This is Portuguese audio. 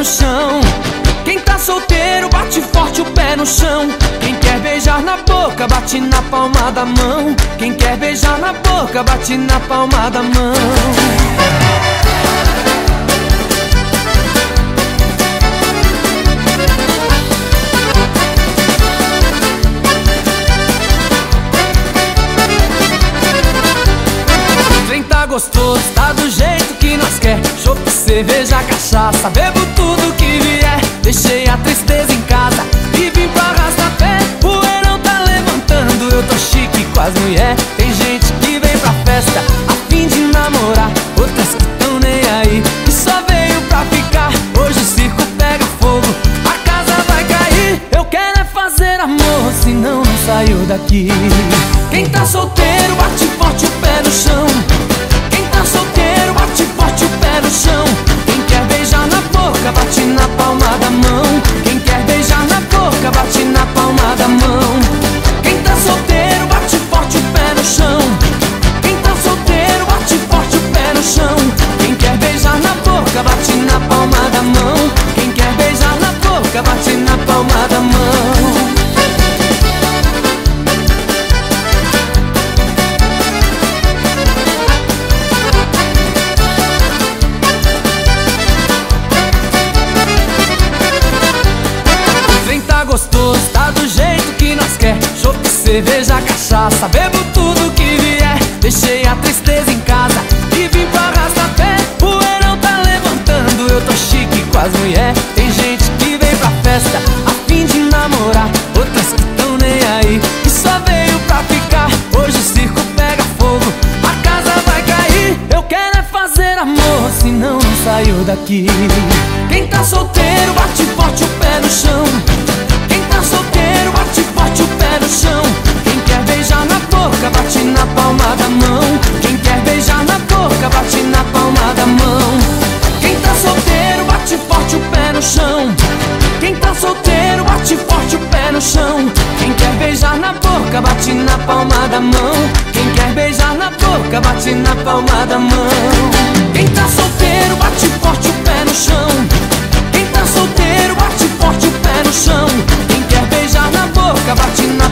no chão. Quem tá solteiro, bate forte o pé no chão. Quem quer beijar na boca, bate na palma da mão. Quem quer beijar na boca, bate na palma da mão. Tá gostoso, tá do jeito que nós quer. Chope, cerveja, cachaça, bebo tudo que vier. Deixei a tristeza em casa e vim pra arrasta-pé. Poeirão tá levantando, eu tô chique com as mulher. Tem gente que vem pra festa a fim de namorar, outras que tão nem aí e só veio pra ficar. Hoje o circo pega fogo, a casa vai cair. Eu quero é fazer amor, senão não saio daqui. Quem tá solteiro, bate forte o pé no chão. Solteiro, bate forte o pé no chão. Quem quer beijar na boca, bate na palma da mão. Quem quer beijar na boca, bate na palma da mão. Quem tá solteiro, bate forte o pé no chão. Quem tá solteiro, bate forte o pé no chão. Quem quer beijar na boca, bate na palma da mão. Quem quer beijar na boca, bate na palma da mão. Gostoso, tá do jeito que nós quer. Chope, cerveja, cachaça, bebo tudo que vier. Deixei a tristeza em casa e vim pra arrasta-pé. Poeirão tá levantando, eu tô chique com as mulher. Tem gente que vem pra festa a fim de namorar, outras que tão nem aí e só veio pra ficar. Hoje o circo pega fogo, a casa vai cair. Eu quero é fazer amor, senão não saio daqui. Quem tá solteiro, bate forte o pé no chão. Solteiro, bate forte o pé no chão. Quem quer beijar na boca, bate na palma da mão. Quem quer beijar na boca, bate na palma da mão. Quem tá solteiro, bate forte o pé no chão. Quem tá solteiro, bate forte o pé no chão. Quem quer beijar na boca, bate na palma da mão. Quem quer beijar na boca, bate na palma da mão. Quem tá solteiro, bate forte o pé no chão. Quem tá solteiro, bate forte o pé no chão. Quem quer beijar na boca, bate na